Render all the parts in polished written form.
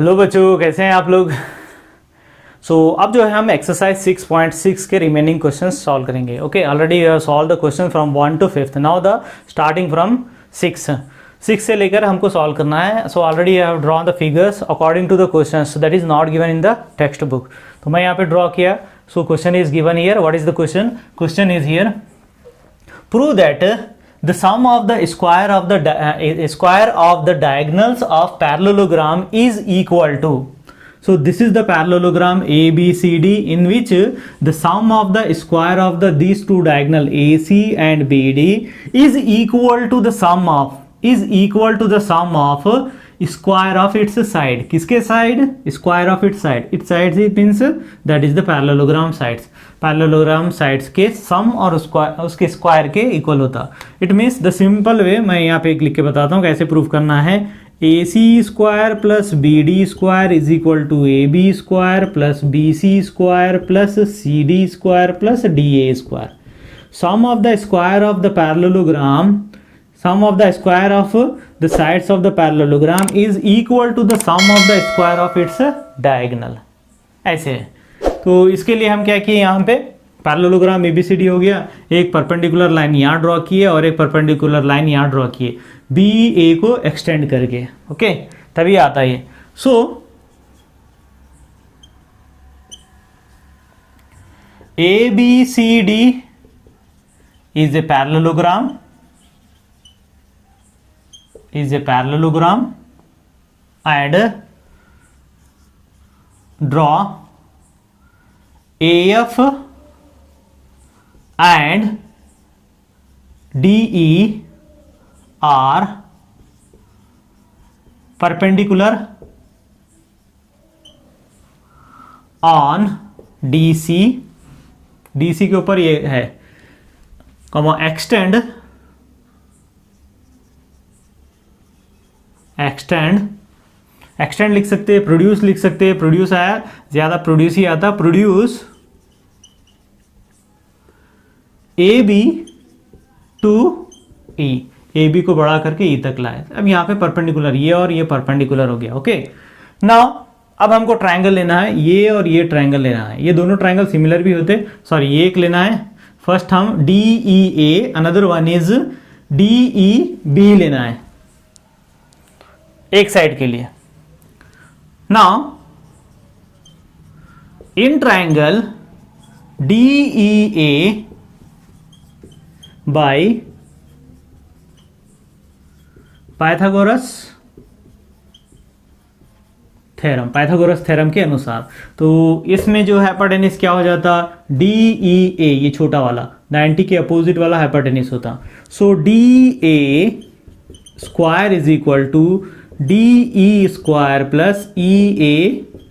Hello बच्चों, कैसे हैं आप लोग। अब जो है हम एक्सरसाइज 6.6 के रिमेनिंग क्वेश्चन सॉल्व करेंगे। Okay, already you have solved the question from 1 to 5th। Now the starting from 6 से लेकर हमको सॉल्व करना है। So already I have drawn the figures according to the question that is not given in the textbook. तो मैं यहाँ पे draw किया। So question is given here. What is the question? Question is here, prove that the sum of the square of the diagonals of parallelogram is equal to. So this is the parallelogram ABCD in which the sum of the square of these two diagonal AC and BD is equal to the sum of square of its side. किसके side? Square of its side. Its sides it means that is the parallelogram sides. Parallelogram sides के सम और उसके square के equal होता। It means the simple way, मैं यहाँ पे लिख के बताता हूँ कैसे प्रूफ करना है। A C square plus B D square is equal to A B square plus B C square plus C D square plus D A square. Sum of the square of the parallelogram, sum of the square of the sides of the parallelogram is equal to the sum of the square of its diagonal. ऐसे है। तो इसके लिए हम क्या किए, यहाँ पे पैरेललोग्राम ABCD हो गया, एक परपेंडिकुलर लाइन यहाँ ड्रॉ किए और एक परपेंडिकुलर लाइन यहाँ ड्रॉ किए BA को एक्सटेंड करके। ओके, तभी आता है। सो ABCD is a parallelogram and draw AF and DE are perpendicular on DC के ऊपर ये है, कॉमा एक्सटेंड लिख सकते हैं, प्रोड्यूस लिख सकते हैं। प्रोड्यूस आया, ज्यादा प्रोड्यूस ही आता। Produce A B to E, A B को बढ़ा करके ई तक लाए। अब यहाँ पे परपेंडिकुलर, ये और ये परपेंडिकुलर हो गया। ओके, नाउ अब हमको ट्रायंगल लेना है, ये और ये ट्रायंगल लेना है। ये दोनों ट्रायंगल सिमिलर भी होते, सॉरी ये एक लेना है। फर्स्ट हम D E A, another one is D E B लेना है एक साइड के लिए। Now, in triangle DEA by Pythagoras theorem के अनुसार, तो इसमें जो हाइपोटेन्यूज क्या हो जाता, DEA ये छोटा वाला 90 के अपोजिट वाला हाइपोटेन्यूज होता। So DA square is equal to DE square plus EA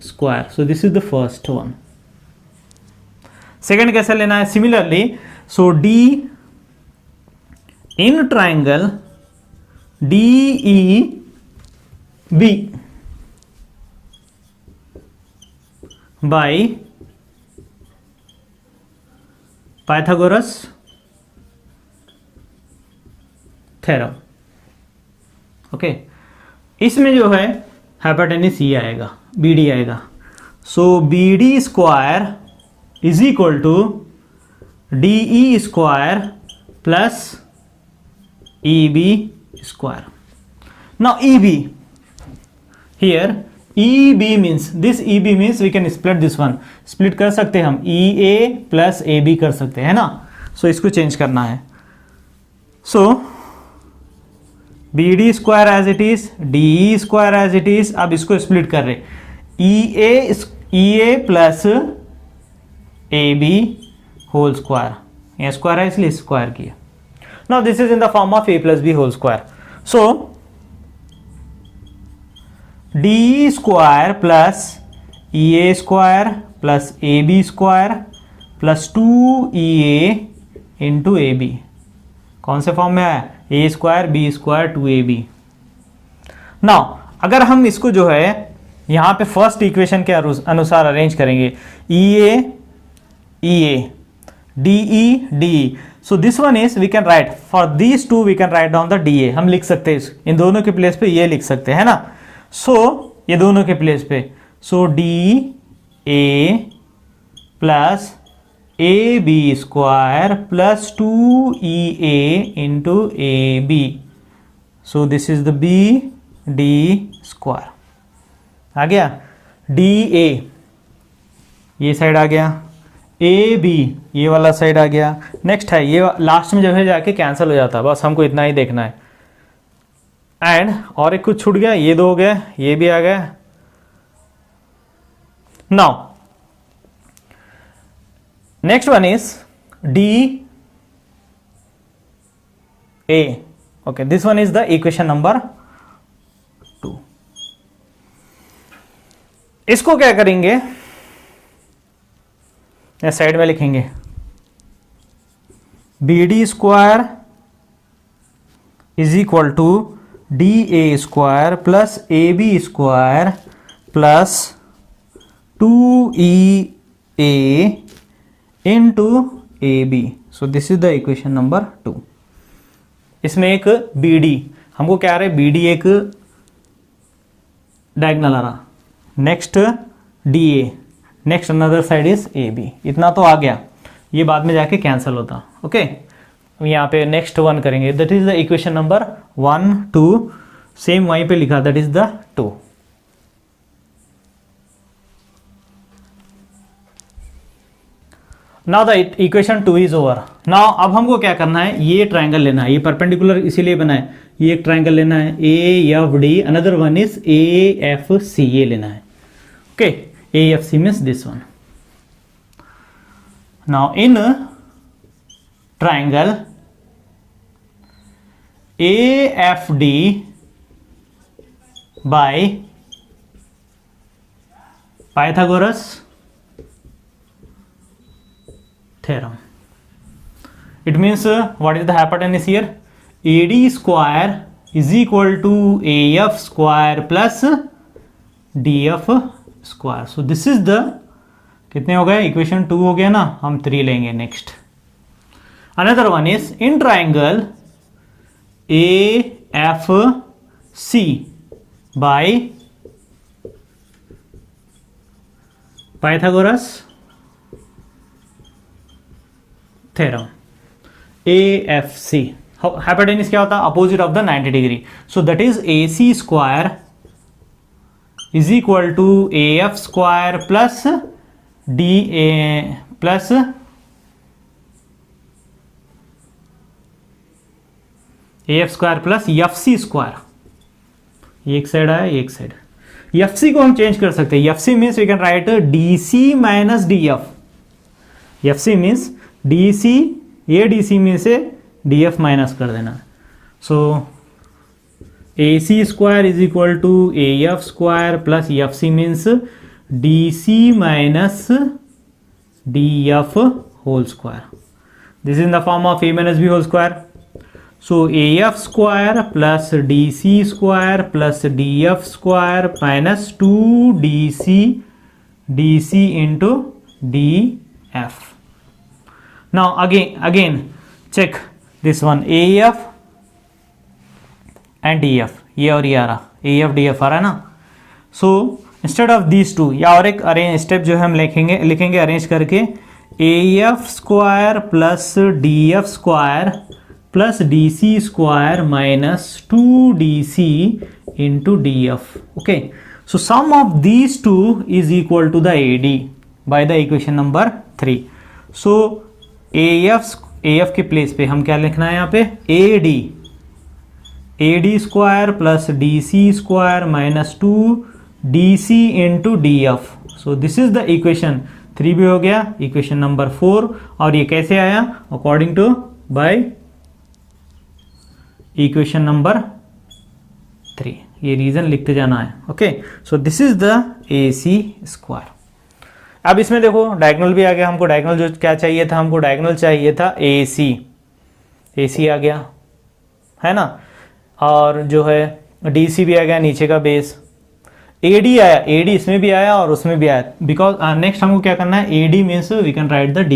square. So this is the first one. Second कैसे लेना है? Similarly, so D in triangle DEB by Pythagoras theorem. Okay. इसमें जो है हाइपोटेन्यूज ये आएगा, BD आएगा। So BD square is equal to DE square plus EB square. Now EB here, EB means this, EB means we can split this one, split कर सकते हैं हम, EA प्लस AB कर सकते हैं ना। सो इसको चेंज करना है। So BD square as it is, DE square as it is. अब इसको स्प्लिट कर रहे, EA plus AB whole square, ये स्क्वायर है इसलिए स्क्वायर किया। Now this is in the form of A plus B whole square. So DE square plus EA square plus AB square plus 2EA into AB, कौन से form में आया, A square B square 2AB। Now अगर हम इसको जो है यहाँ पे फर्स्ट इक्वेशन के अनुसार अरेंज करेंगे, EA DE DE, so this one is we can write for these two we can write down the DA, हम लिख सकते हैं इन दोनों के प्लेस पे ये लिख सकते हैं ना। सो ये दोनों के प्लेस पे, so D A plus A B square plus 2EA into A B, so this is the B D square आ गया। डी ए ये साइड आ गया, ए बी ये वाला साइड आ गया। नेक्स्ट है ये लास्ट में जब है जाके कैंसिल हो जाता है, बस हमको इतना ही देखना है। एंड और एक कुछ छूट गया, ये दो हो गया, ये भी आ गया। Now next one is D A, okay this one is the equation number 2। इसको क्या करेंगे, या साइड में लिखेंगे B D square is equal to D A square plus A B square plus 2EA into A B, so this is the equation number 2। इसमें एक B D, हमको क्या आ रहा है, बी डी एक डायगोनल आ रहा, next D A, next another side is A B, इतना तो आ गया, ये बाद में जाके कैंसिल होता। ओके यहाँ पे नेक्स्ट वन करेंगे, that is the equation number 1 2, same वहीं पे लिखा, that is the 2। Now the equation 2 is over. Now अब हमको क्या करना है, ये ट्राइंगल लेना है, ये परपेंडिकुलर इसीलिए बना है, ये एक ट्राइंगल लेना है A F D, another one is A F C, ये लेना है। Okay AFC means this one. Now in triangle AFD by Pythagoras theorem, it means what is the hypotenuse here, AD square is equal to AF square plus DF square. So this is the, कितने हो गए, equation 2 हो गया ना, हम 3 लेंगे। Next another one is in triangle AFC by Pythagoras theorem. AFC hypotenuse क्या होता है, opposite of the 90 degree, so that is AC square is equal to AF square plus DA plus AF square plus FC square, ये एक side है, एक side. FC को हम change कर सकते हैं, FC means we can write DC minus DF, FC means DC, ये DC में से DF माइनस कर देना। So AC square is equal to AF square plus FC means DC minus DF whole square. This is in the form of A minus B whole square. So AF square plus DC square plus DF square minus 2DC DC into DF. Now again check this one, AF and DF, ये और ये आ रहा, AF DF आ रहा है ना। सो instead of these to, या और एक अरेंज स्टेप जो है हम लिखेंगे अरेंज करके, AF square plus DF square plus DC square minus 2DC into DF। Okay so sum of these two is equal to the AD by the equation number 3। So AF के place पे हम क्या लिखना है यहाँ पे, AD square plus DC square minus 2DC into DF। So this is the equation 3 भी हो गया, इक्वेशन नंबर 4। और ये कैसे आया, according to by equation number 3, ये रीजन लिखते जाना है। Okay so this is the AC square. अब इसमें देखो डायगोनल भी आ गया, हमको डायगोनल जो क्या चाहिए था, हमको डायगोनल चाहिए था AC आ गया है ना, और जो है DC भी आ गया नीचे का बेस, AD आया, AD इसमें भी आया और उसमें भी आया, बिकॉज नेक्स्ट हमको क्या करना है, AD means we can write the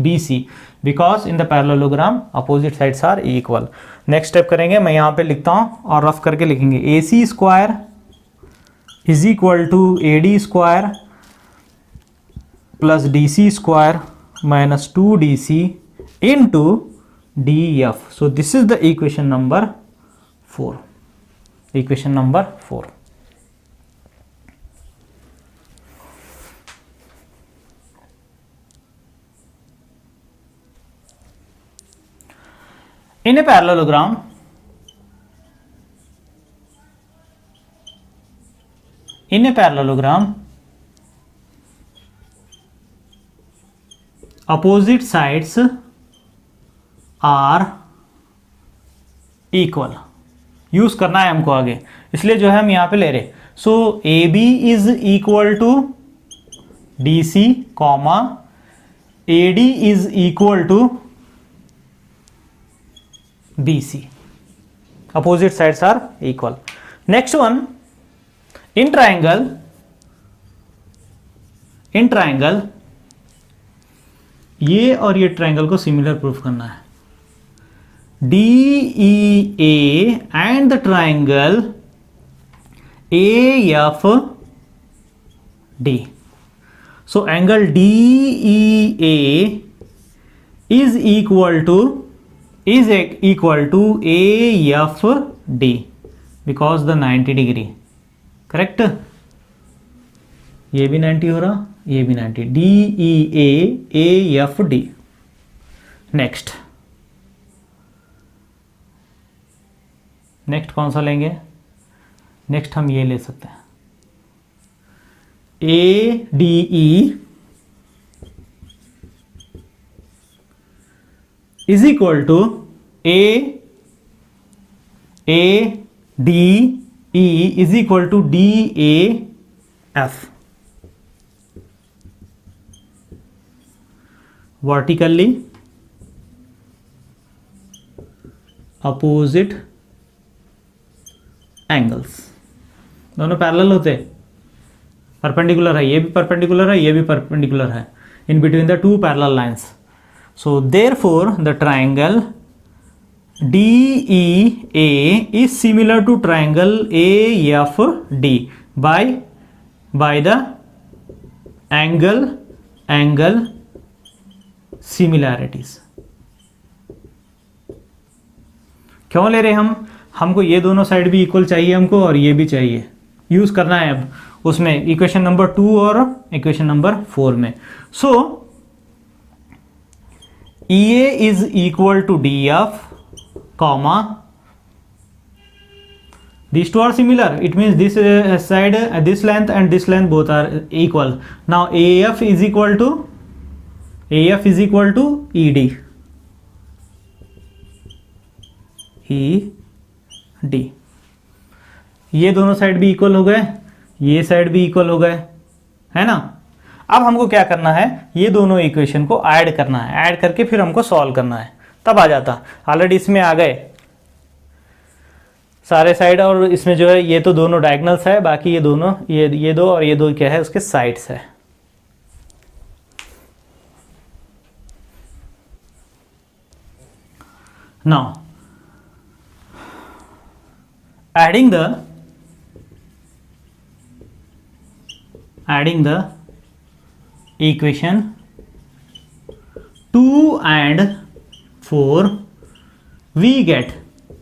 BC because in the parallelogram opposite sides are equal. Next step करेंगे, मैं यहाँ पे लिखता हूँ और रफ करके लिखेंगे AC square is equal to AD square plus DC square minus 2DC into DF. So this is the equation number 4. Equation number 4. In a parallelogram, opposite sides are equal. Use करना है हमको आगे, इसलिए जो है हम यहां पे ले रहे. So AB is equal to DC comma AD is equal to BC. Opposite sides are equal. Next one, in triangle, ये और ये ट्राइंगल को सिमिलर प्रूफ करना है. DEA and the triangle AFD. So angle DEA is equal to AFD because the 90 degree. Correct? ये भी 90 हो रहा, ये भी 90. DEA AFD. नेक्स्ट कौन सा लेंगे? नेक्स्ट हम ये ले सकते हैं, ADE is equal to ADE is equal to DAF. Vertically opposite angles. दोनों पैरेलल होते, परपेंडिकुलर है, ये भी परपेंडिकुलर है, ये भी परपेंडिकुलर है, in between the two parallel lines. So therefore the triangle DEA is similar to triangle AFD by the angle similarities. क्यों ले रहे हमको ये दोनों साइड भी इक्वल चाहिए हमको, और ये भी चाहिए. यूज करना है अब उसमें इक्वेशन नंबर 2 और इक्वेशन नंबर 4 में. सो EA is equal to DF, comma, these two are similar. It means this side, this length and this length both are equal. Now AF is equal to ED. ये दोनों side भी equal हो गए, ये side भी equal हो गए, है ना. अब हमको क्या करना है, ये दोनों इक्वेशन को ऐड करना है, ऐड करके फिर हमको सॉल्व करना है, तब आ जाता. ऑलरेडी इसमें आ गए सारे साइड, और इसमें जो है ये तो दोनों डायगोनल्स है, बाकी ये दोनों ये दो और ये दो क्या है, उसके साइड्स है. Now adding the equation 2 and 4 we get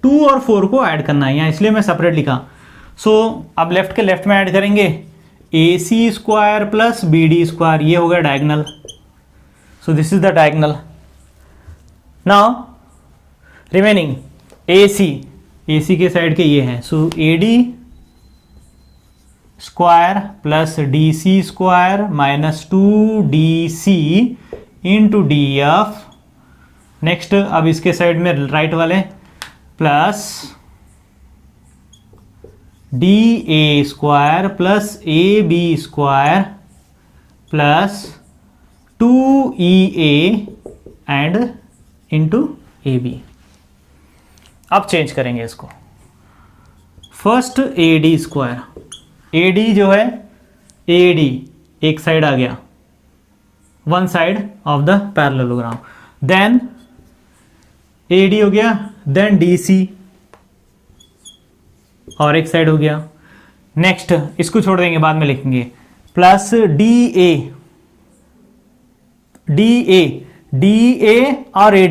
2 और 4 को ऐड करना है यहाँ, इसलिए मैं सेपरेट लिखा. सो अब लेफ्ट के लेफ्ट में ऐड करेंगे AC square plus BD square, ये हो गया diagonal. So this is the diagonal. Now remaining AC के साइड के ये हैं. सो AD square plus DC square minus 2DC into DF. Next अब इसके साइड में राइट वाले plus DA square plus AB square plus 2EA and into AB. अब change करेंगे इसको. फर्स्ट AD स्क्वायर, AD जो है AD एक साइड आ गया, one side of the parallelogram. Then AD हो गया, देन DC और एक साइड हो गया. नेक्स्ट इसको छोड़ देंगे, बाद में लिखेंगे, प्लस डी ए और ए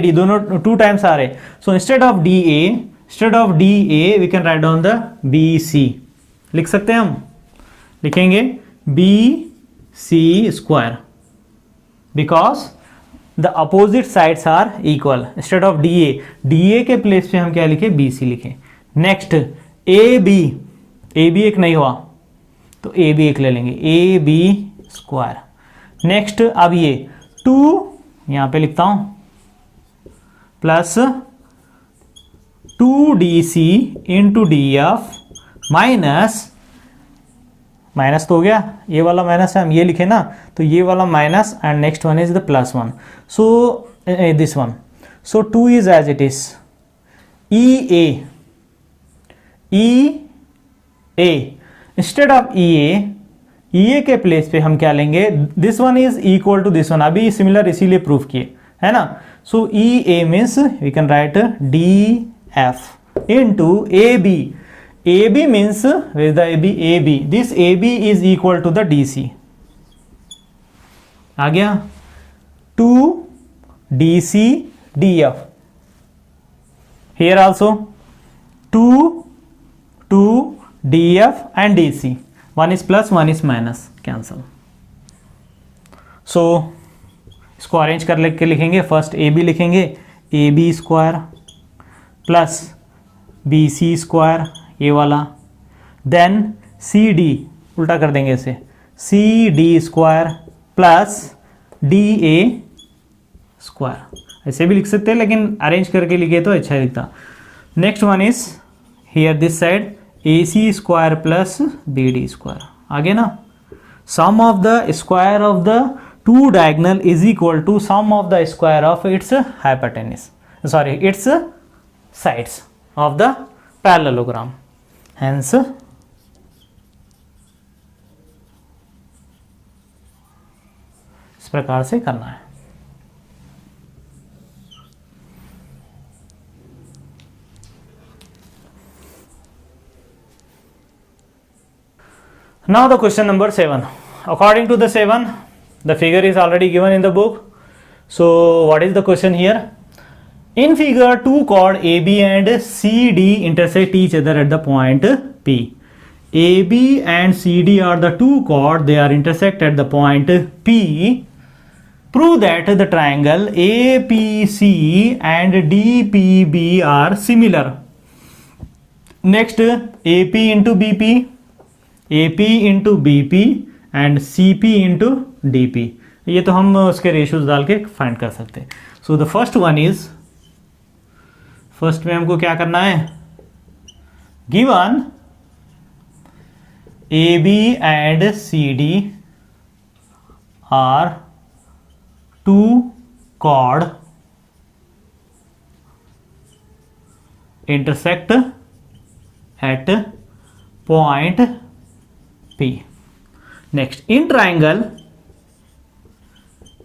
डी दोनों 2 टाइम्स आ रहे, so instead of D A we can write down the B C, लिख सकते हैं हम, लिखेंगे B C square, because the opposite sides are equal. Instead of D A के प्लेस पे हम क्या लिखे, बी सी लिखे। नेक्स्ट ए बी एक नहीं हुआ तो ए बी एक ले लेंगे, ए बी स्क्वायर। नेक्स्ट अब ये 2 यहां पे लिखता हूं, plus 2dc into D F minus तो हो गया, ये वाला माइनस है, हम ये लिखे ना, तो ये वाला minus and next one is the +1, so this one, so 2 is as it is, E A instead of E A के प्लेस पे हम क्या लेंगे, this one is equal to this one, अभी सिमिलर इसीलिए प्रूफ किए है ना, so E A means we can write D F into A B means where is the AB, this AB is equal to the DC, आ गया 2 DC DF, here also 2 DF and DC, one is plus one is minus, cancel, so इसको arrange कर के लिखेंगे, first AB लिखेंगे, AB square plus BC square ये वाला, then C D उल्टा कर देंगे इसे, C D square plus D A square, ऐसे भी लिख सकते हैं लेकिन अरेंज करके लिखे तो अच्छा दिखता। Next one is here this side A C square plus B D square, आगे ना, sum of the square of the 2 diagonal is equal to sum of the square of its hypotenuse, sorry its sides of the parallelogram, hence इस प्रकार से करना है। Now the question number 7. According to the 7, the figure is already given in the book. So what is the question here? In figure 2 chord AB and CD intersect each other at the point P. AB and CD are the 2 chord, they are intersect at the point P. Prove that the triangle APC and DPB are similar. Next AP into BP, AP into BP and CP into DP. ये तो हम उसके ratios डाल के find कर सकते हैं। So the first one is, first में हमको क्या करना है, given A B and C D are 2 chord intersect at point P. Next, in triangle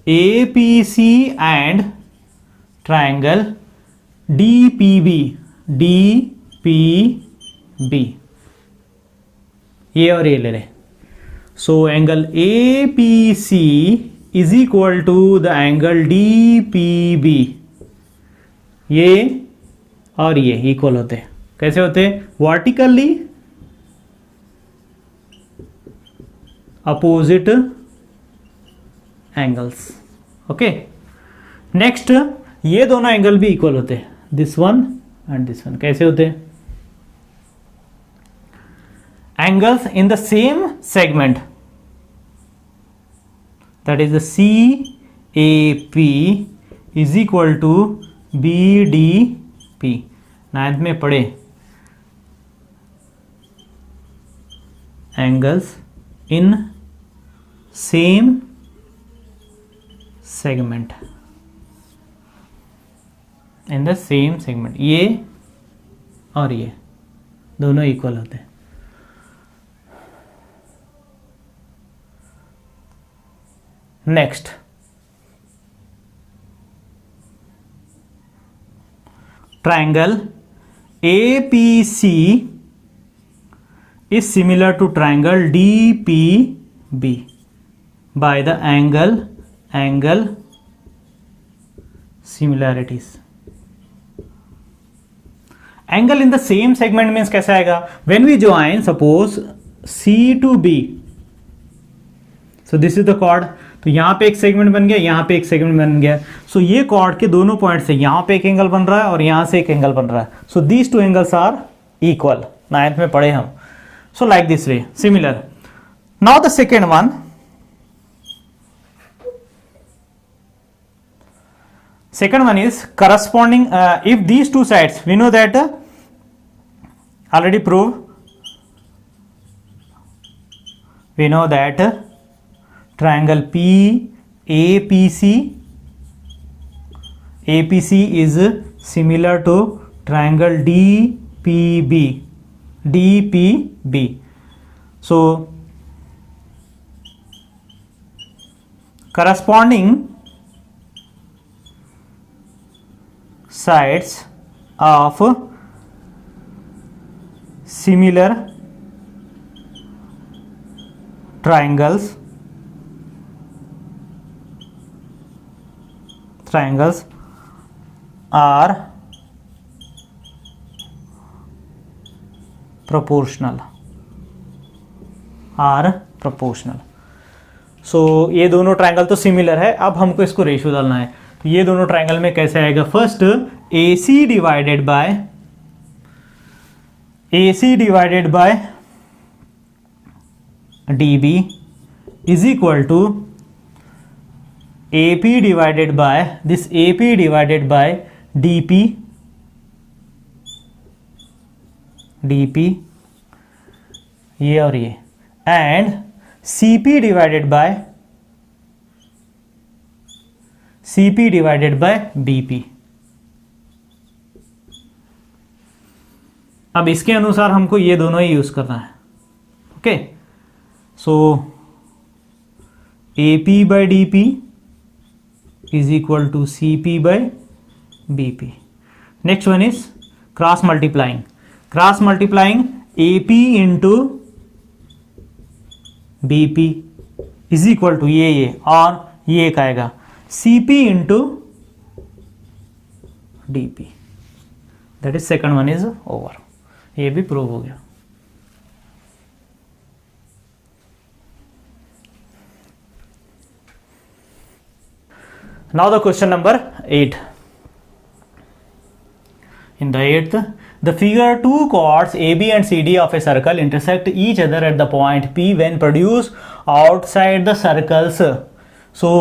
APC and triangle DPB ये और ये ले रहे, so angle APC is equal to the angle DPB, ये और ये इक्वल होते हैं, कैसे होते हैं, vertically opposite angles, okay. Next ये दोनों एंगल भी इक्वल होते हैं, this one and this one, कैसे होते हैं, angles in the same segment, that is the CAP is equal to BDP, 9th में पढ़े, angles in same segment, in the same segment, ये और ये दोनों इक्वल होते हैं। Next, triangle APC is similar to triangle DPB by the angle similarities. Angle in the same segment means कैसे आएगा? When we join suppose C to B, so this is the chord. तो यहाँ पे एक segment बन गया, यहाँ पे एक सेगमेंट बन गया. सो ये कॉर्ड के दोनों पॉइंट से यहाँ पे एक एंगल बन रहा है और यहाँ से एक एंगल बन रहा है. So these two angles are equal. 9th में पढ़े हम. So like this way similar. Now the second one, second one is corresponding if these two sides, we know that already proved, we know that triangle APC is similar to triangle DPB. So corresponding sides of similar triangles are proportional. सो ये दोनों triangle तो similar है. अब हमको इसको ratio डालना है. तो ये दोनों ट्रायंगल में कैसे आएगा? First AC divided by DB is equal to AP divided by DP, ये और ये, and CP divided by BP. अब इसके अनुसार हमको ये दोनों ही यूज करना है. Okay, so AP by DP is equal to CP by BP. Next one is cross multiplying AP into BP is equal to ये और ये एक आएगा CP into DP. That is second one is over. ये भी prove हो गया. Now the question number 8. In the 8th, the figure two chords AB and CD of a circle intersect each other at the point P when produced outside the circles. So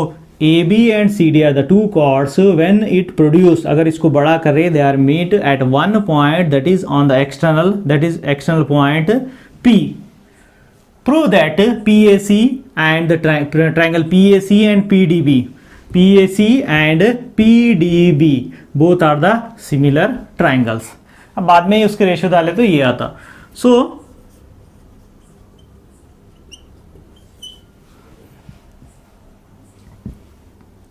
AB and CD are the two chords when it produced. अगर इसको बड़ा करे, they are meet at one point that is on the external point P. Prove that PAC and the triangle PAC and PDB both are the similar triangles. अब बाद में उसके ratio डाले तो ये आता. सो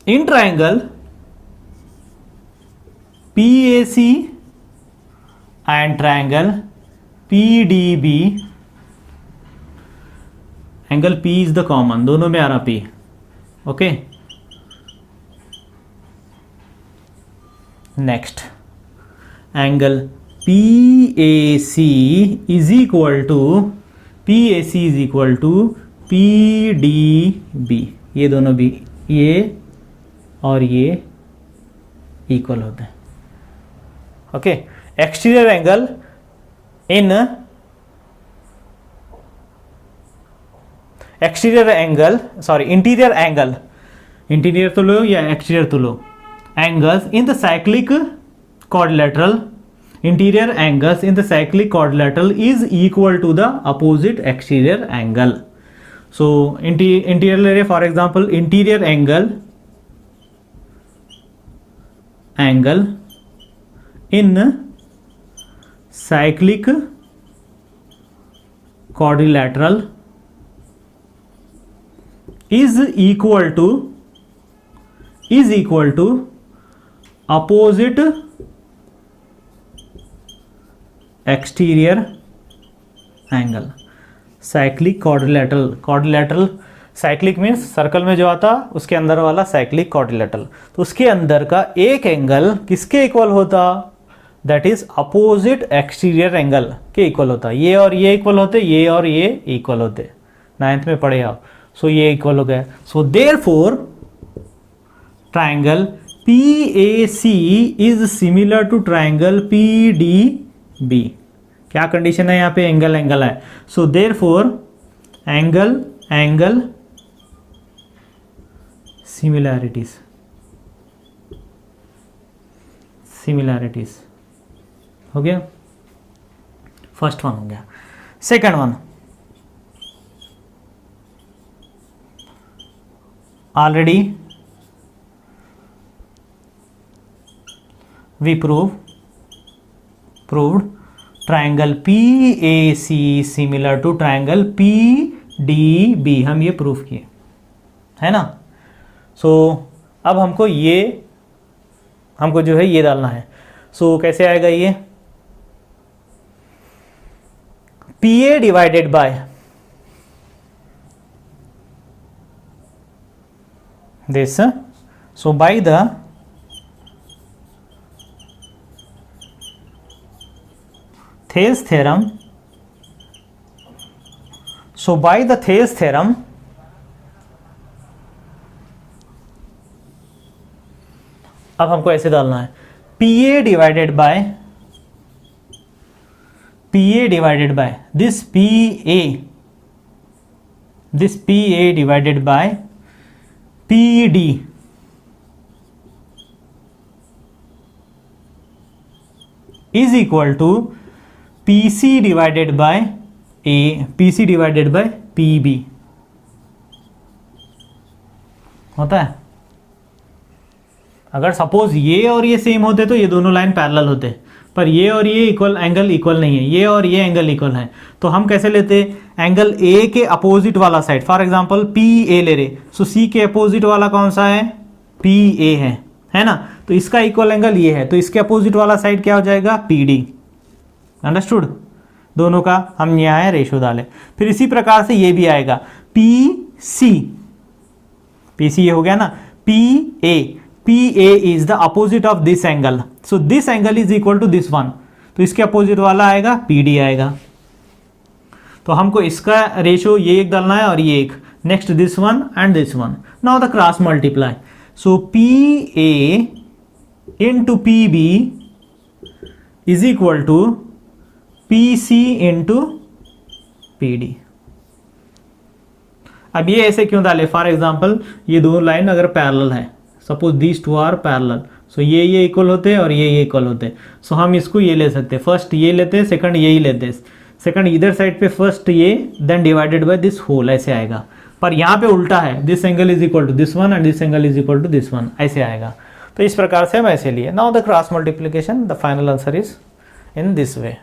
in triangle PAC and triangle PDB, angle P is the common, दोनों में आ रहा P. Okay, next angle PAC is equal to PDB. ये दोनों भी, ये और ये इक्वल होते हैं. ओके, इंटीरियर तो लो या एक्सटीरियर तो लो. Angles in the cyclic quadrilateral, interior angles in the cyclic quadrilateral is equal to the opposite exterior angle. So interior, for example, interior angle in cyclic quadrilateral is equal to opposite exterior angle. Cyclic quadrilateral, quadrilateral cyclic means circle में जो आता उसके अंदर वाला cyclic quadrilateral, तो उसके अंदर का एक एंगल किसके इक्वल होता, that is opposite exterior angle के इक्वल होता। ये और ये इक्वल होते, ये और ये इक्वल होते, 9th में पढ़े आप। सो ये इक्वल हो गया। So therefore triangle PAC is similar to triangle PDB। क्या कंडीशन है यहाँ पे, एंगल एंगल है। So therefore angle angle similarities, similarities हो गया, फर्स्ट वन हो गया। Second one, already we proved triangle PAC similar to triangle PDB, हम ये प्रूव किए है ना। सो अब हमको जो है ये डालना है। सो कैसे आएगा ये, PA divided by this, so by the Thales theorem, so by the Thales theorem अब हमको ऐसे डालना है, PA divided by this PA divided by PD is equal to PC divided by PB होता है। अगर सपोज ये और ये सेम होते तो ये दोनों लाइन पैरेलल होते, पर ये और ये एंगल इक्वल नहीं है, ये और ये एंगल इक्वल है। तो हम कैसे लेते, एंगल A के अपोजिट वाला साइड, फॉर एग्जांपल PA ले रहे, सो C के अपोजिट वाला कौन सा है, PA है ना। तो इसका इक्वल एंगल ये है, तो इसके अपोजिट वाला साइड क्या हो जाएगा, PD। अंडरस्टूड, दोनों का हम यहाँ रेशो डालें। फिर इसी प्रकार से ये भी आएगा, PC ये हो गया ना, PA is the opposite of this angle, so this angle is equal to this one, तो इसके अपोजिट वाला आएगा PD आएगा। तो हमको इसका रेशो ये एक डालना है और ये एक, next this one and this one. Now the cross multiply, so PA into PB is equal to PC into PD। अब ये ऐसे क्यों डाले, फॉर एग्जाम्पल ये दो लाइन अगर पैरेलल है, suppose these two are parallel, so ये इक्वल होते हैं और ये इक्वल होते हैं। सो हम इसको ये ले सकते हैं, फर्स्ट ये लेते हैं, सेकंड यही लेते हैं, सेकंड इधर साइड पे फर्स्ट ये, then divided by this whole, ऐसे आएगा। पर यहाँ पे उल्टा है, this angle is equal to this one and this angle is equal to this one, ऐसे आएगा। तो इस प्रकार से हम ऐसे लिए। Now the cross multiplication, the final answer is in this way.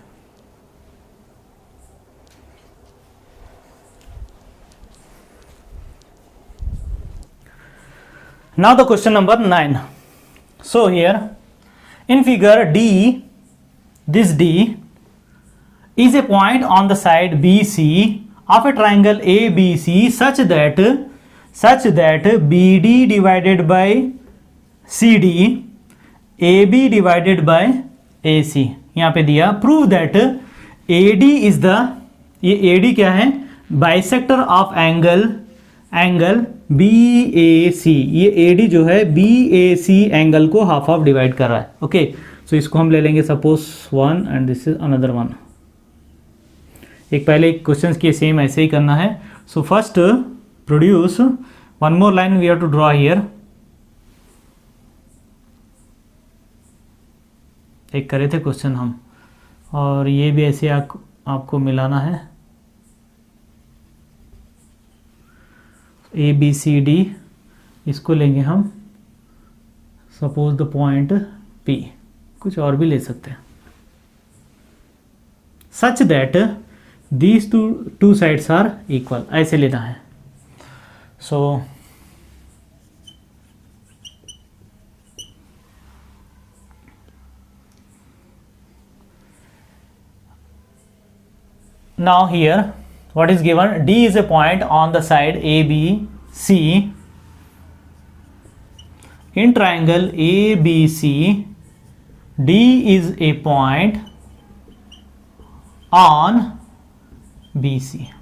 Now the question number 9. So here in figure D, this D is a point on the side BC of a triangle ABC such that BD divided by CD, AB divided by AC यहाँ पे दिया। Prove that AD is the, ये AD क्या है, bisector of angle BAC, ये AD जो है BAC angle को हाफ ऑफ डिवाइड कर रहा है। ओके, सो इसको हम ले लेंगे suppose 1 and this is another 1। एक पहले क्वेश्चन की सेम ऐसे ही करना है। So first produce one more line we have to draw here. एक करे थे क्वेश्चन हम, और ये भी ऐसे आपको मिलाना है, ABCD, इसको लेंगे हम सपोज द पॉइंट P, कुछ और भी ले सकते हैं, such that these two sides are equal, ऐसे लेना है। So now here what is given? D is a point on the side ABC. In triangle ABC, D is a point on BC.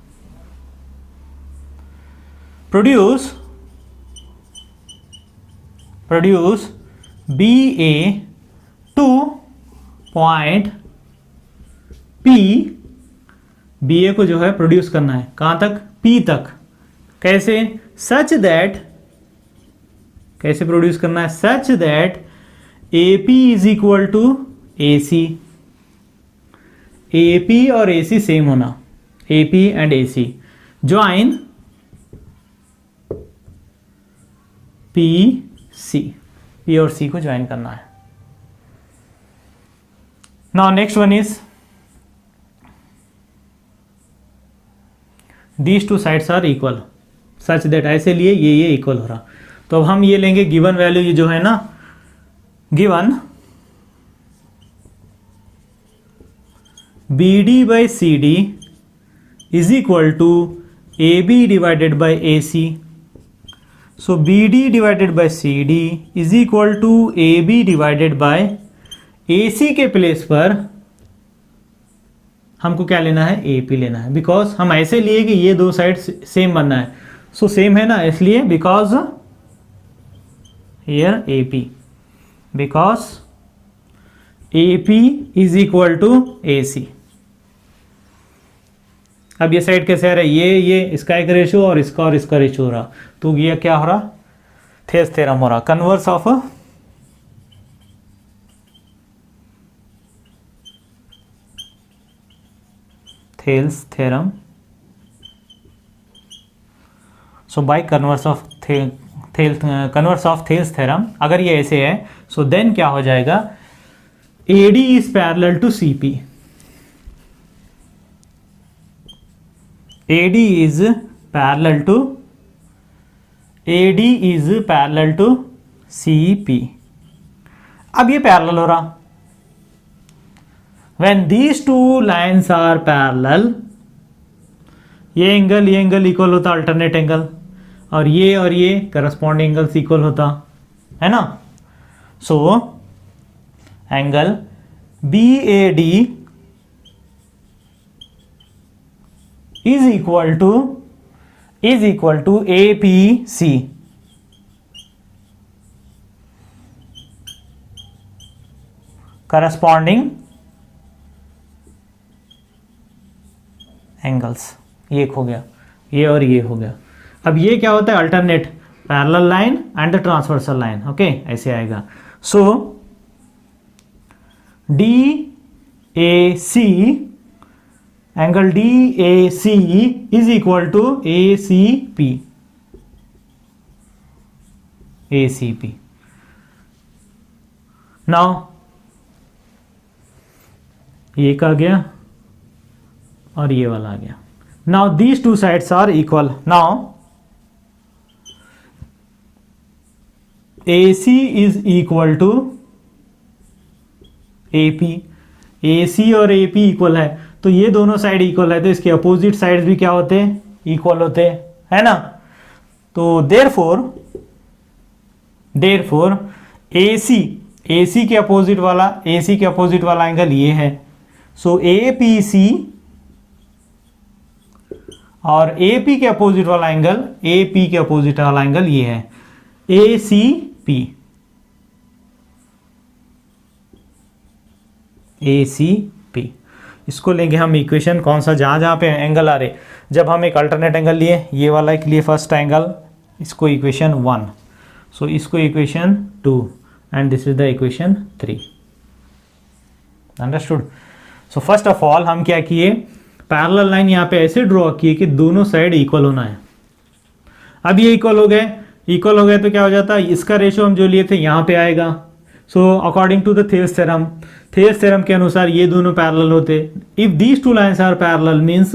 Produce BA to point P. BA को जो है produce करना है कहाँ तक? P तक. कैसे? Such that, कैसे प्रोड्यूस करना है? Such that AP is equal to AC. AP और AC सेम होना. AP and AC. Join PC. P और C को ज्वाइन करना है. Now next one is these two sides are equal such that, ऐसे लिए ये इक्वल हो रहा. तो अब हम ये लेंगे गिवन वैल्यू, ये जो है ना given BD by CD is equal to AB divided by AC. So BD divided by CD is equal to AB divided by AC के प्लेस पर हमको क्या लेना है? AP लेना है. बिकॉज हम ऐसे लिए कि ये दो साइड सेम बनना है. सो सेम है ना, इसलिए because here AP, because AP is equal to AC. अब ये साइड कैसे आ रहा है? ये इसका एक रेशियो और इसका रेशियो हो रहा. तो ये क्या हो रहा? थेल्स थ्योरम हो रहा. Converse of Thales theorem. So by converse of Thales theorem, अगर ये ऐसे है, so then क्या हो जाएगा? AD is parallel to CP. AD is parallel to CP. अब ये पैरेलल हो रहा. When these two lines are parallel, ये एंगल इक्वल होता अल्टरनेट एंगल, और ये करस्पॉन्डिंग एंगल्स इक्वल होता है ना. So angle BAD is equal to APC. Corresponding angles, ये एक हो गया, ये और ये हो गया. अब ये क्या होता है? Alternate parallel line and the transversal line. Okay, ऐसे आएगा. So DAC, angle DAC is equal to ACP. Now ये का गया और ये वाला आ गया. Now these two sides are equal. Now AC is equal to AP. AC और AP इक्वल है, तो ये दोनों साइड इक्वल है, तो इसके अपोजिट साइड्स भी क्या होते हैं? इक्वल होते हैं, है ना. तो देयरफॉर AC के अपोजिट वाला एंगल ये है. सो APC और AP के अपोजिट वाला एंगल ये है ACP. इसको लेंगे हम इक्वेशन, कौन सा? जहां पे एंगल आ रहे. जब हम एक अल्टरनेट एंगल लिए, ये वाला के लिए फर्स्ट एंगल, इसको इक्वेशन 1, सो इसको equation 2 and this is the equation 3. Understood? So first of all हम क्या किए? पैरेलल लाइन यहाँ पे ऐसे ड्रॉ किए कि दोनों साइड इक्वल होना है. अब ये इक्वल हो गए तो क्या हो जाता है? इसका रेशियो हम जो लिए थे यहाँ पे आएगा. So according to the Thales theorem के अनुसार ये दोनों पैरेलल होते. If these two lines are parallel means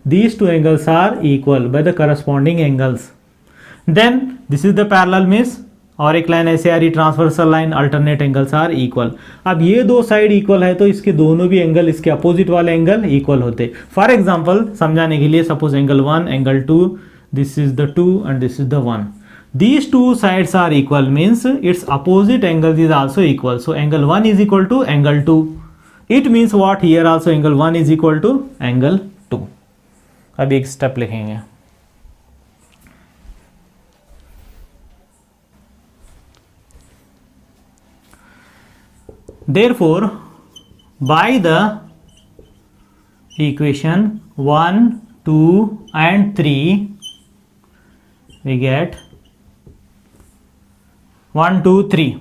these two angles are equal by the corresponding angles. Then this is the parallel means, और एक लाइन ऐसे आ रही transversal line, alternate angles are equal. अब ये दो साइड इक्वल है तो इसके दोनों भी एंगल इसके अपोजिट वाले एंगल इक्वल होते। फॉर एग्जांपल समझाने के लिए, suppose angle 1, angle 2, this is the 2 and this is the 1, these two sides are equal means its opposite angle is also equal, so angle 1 is equal to angle 2. It means what, here also angle 1 is equal to angle 2. अब एक step लिखेंगे, therefore by the equation 1, 2 and 3 we get 1, 2, 3।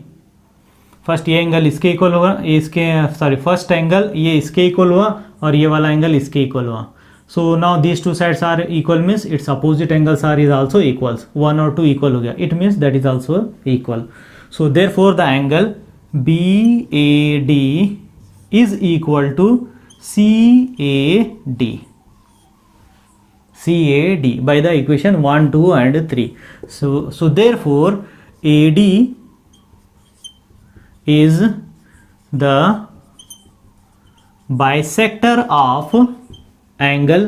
First ये angle इसके equal होगा, इसके sorry first angle ये इसके equal हुआ और ये वाला एंगल इसके इक्वल हुआ। So now these two sides are equal means its opposite angles are is also equals, 1 और 2 इक्वल हो गया, it means that is also equal. So therefore the angle BAD is equal to CAD by the equation 1, 2 and 3. So therefore AD is the bisector of angle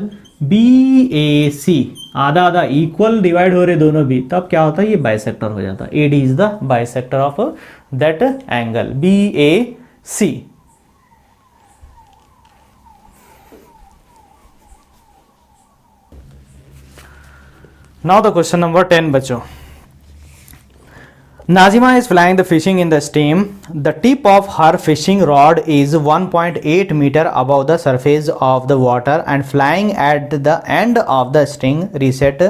BAC। आधा आधा equal divide हो रहे दोनों भी, तब क्या होता है, ये बाइसेक्टर हो जाता है। AD is the bisector of that angle BAC। Now the question number 10 बच्चों। Nazima is flying the fishing in the stream. The tip of her fishing rod is 1.8 meter above the surface of the water and flying at the end of the string reset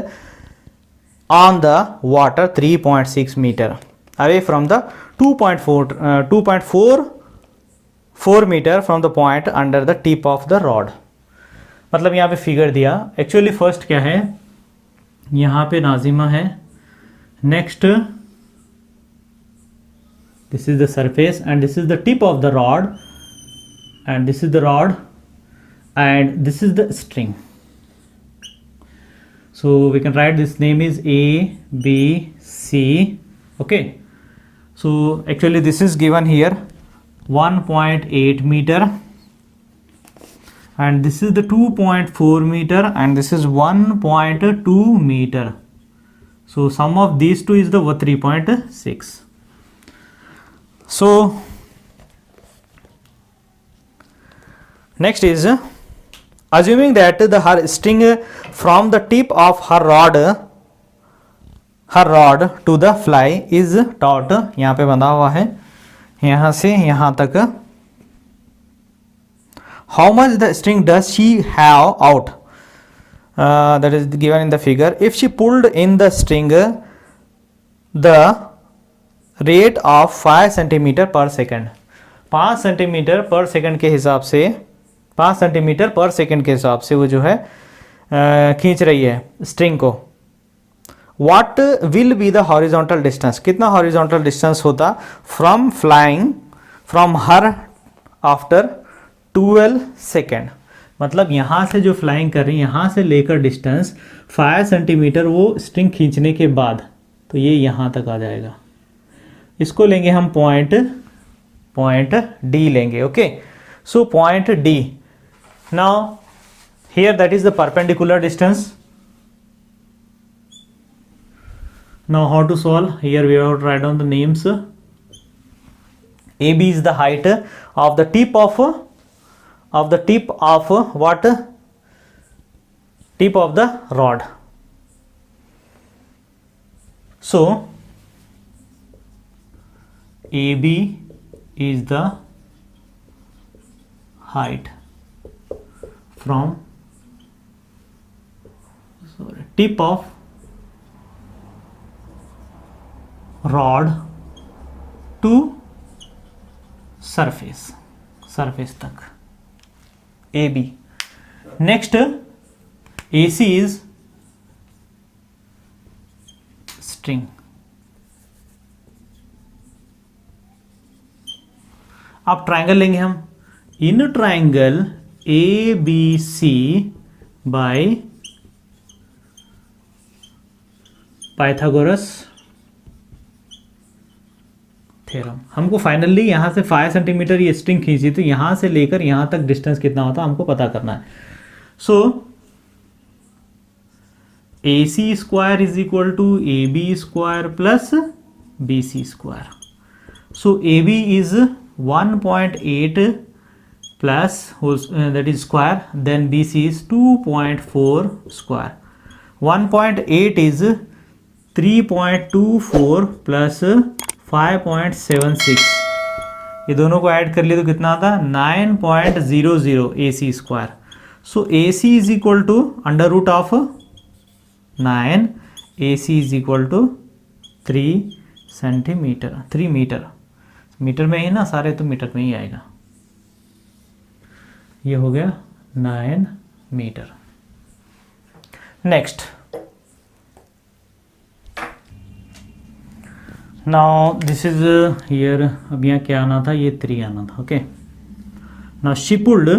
on the water 3.6 meter away from the 2.44 meter from the point under the tip of the rod। मतलब यहाँ पे figure दिया, actually first क्या है, यहाँ पे नाजिमा है, next this is the surface and this is the tip of the rod and this is the rod and this is the string. So we can write this name is A B C. Okay, so actually this is given here 1.8 meter and this is the 2.4 meter and this is 1.2 meter. So sum of these two is the 3.6. So next is assuming that her string from the tip of her rod to the fly is taut, यहाँ पे बंधा हुआ है यहाँ से यहाँ तक, how much the string does she have out, that is given in the figure. If she pulled in the string the rate of 5 centimetre पर सेकेंड, 5 सेंटीमीटर पर सेकेंड के हिसाब से, 5 सेंटीमीटर पर सेकेंड के हिसाब से वो जो है खींच रही है स्ट्रिंग को, what will be the horizontal distance, कितना हॉरिजॉन्टल डिस्टेंस होता from flying from her after 12 second. मतलब यहाँ से जो फ्लाइंग कर रही है, यहाँ से लेकर डिस्टेंस 5 सेंटीमीटर वो स्ट्रिंग खींचने के बाद, तो ये यहाँ तक आ जाएगा। इसको लेंगे हम पॉइंट डी लेंगे। Okay, so point D, now here that is the perpendicular distance. Now how to solve, here we have to write down the names. AB is the height of the tip of what, tip of the rod. So AB is the height from tip of rod to surface तक AB. Next AC is string. अब triangle लेंगे हम, in triangle ABC by Pythagoras theorem. हमको finally यहाँ से 5 centimetre ये string खींची, तो यहाँ से लेकर यहाँ तक डिस्टेंस कितना होता है हमको पता करना है। So AC square is equal to AB square plus BC square. So AB is 1.8 plus that is square, then BC is 2.4 square. 1.8 is 3.24 plus 5.76, ये दोनों को ऐड कर लिए तो कितना आता है 9.00 AC square. So AC is equal to under root of 9, AC is equal to 3 centimetre, 3 metre, metre में ही ना सारे, तो मीटर में ही आएगा। ये हो गया 9 metre. Next, now this is here, अब यहाँ क्या आना था, ये 3 आना था। Okay, now she pulled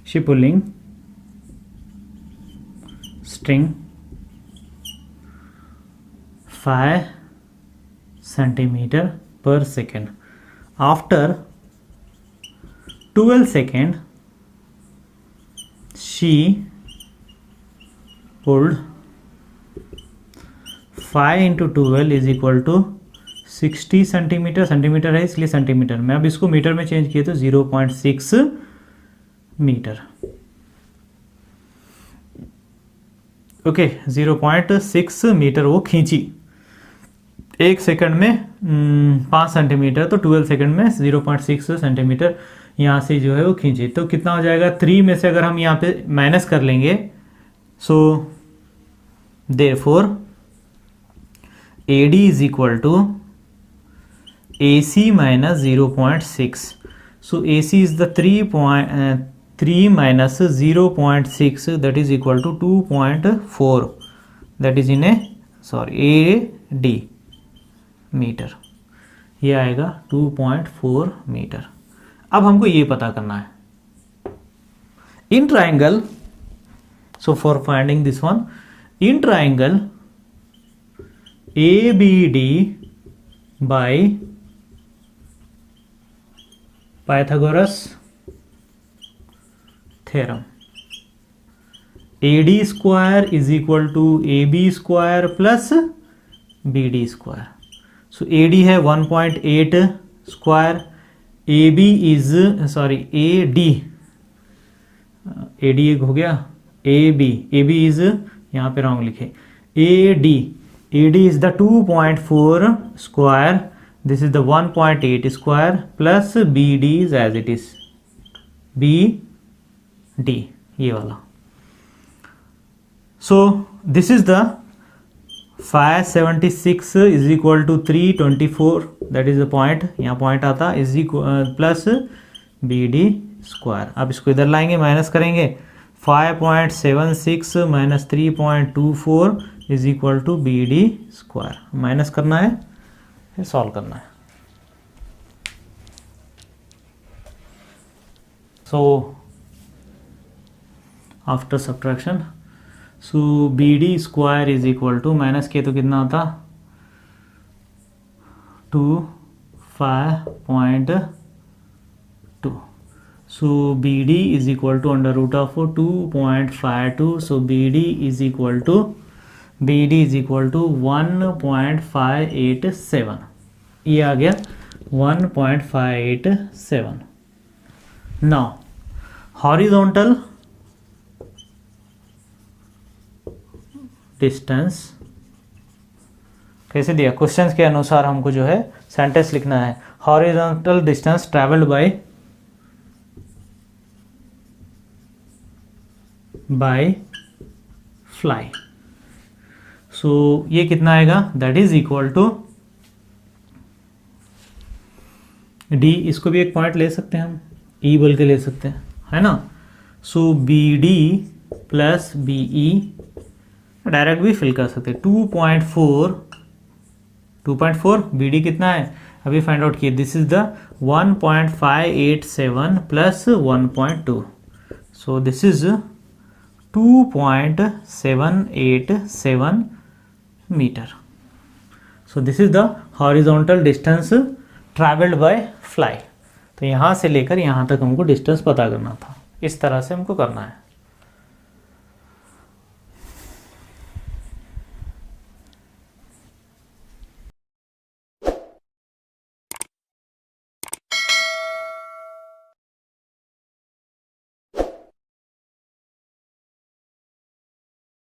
she pulling string 5 centimeter per second. After 12 seconds she pulled 5 into 12 is equal to 60 centimetre, centimetre है इसलिए सेंटीमीटर में, अब इसको मीटर में चेंज किए तो 0.6 मीटर। ओके, 0.6 मीटर वो खींची 1 सेकंड में 5 सेंटीमीटर, तो 12 सेकंड में 0.6 सेंटीमीटर यहाँ से जो है वो खींची। तो कितना हो जाएगा, 3 में से अगर हम यहाँ पे माइनस कर लेंगे, so therefore AD is equal to AC minus 0.6. So AC is the 3 minus 0.6, that is equal to 2.4, that is in a AD metre, ये आएगा 2.4 मीटर। अब हमको ये पता करना है in triangle, so for finding this one, in triangle ABD by Pythagoras theorem, AD square is equal to AB square plus BD square. So AD है 1.8 square, AB is AD एक हो गया, AB is यहाँ पे wrong लिखे, AD is the 2.4 square, this is the 1.8 square plus BD is as it is BD, ये वाला। So this is the 576 is equal to 324, that is the point, यहाँ point आता is equal plus BD square. अब इसको इधर लाएंगे, minus करेंगे, 5.76 minus 3.24 is equal to BD square. Minus करना है, फिर सॉल्व करना है। So after subtraction, so BD square is equal to, minus किए तो कितना आता, 5.2। सो BD is equal to under root of 2.52, so BD is equal to 1.587, ये आ गया 1.587। नाउ हॉरिजॉन्टल डिस्टेंस कैसे दिया, क्वेश्चंस के अनुसार हमको जो है सेंटेंस लिखना है। Horizontal distance travelled by fly, so ये कितना आएगा, that is equal to D, इसको भी एक पॉइंट ले सकते हैं हम, E बोल के ले सकते हैं, है ना। So BD plus BE direct भी फिल कर सकते हैं। 2.4 BD कितना है अभी फाइंड आउट किए, this is the 1.587 plus 1.2, so this is 2.787 metre. So this is the horizontal distance travelled by fly. तो यहाँ से लेकर यहाँ तक हमको डिस्टेंस पता करना था, इस तरह से हमको करना है।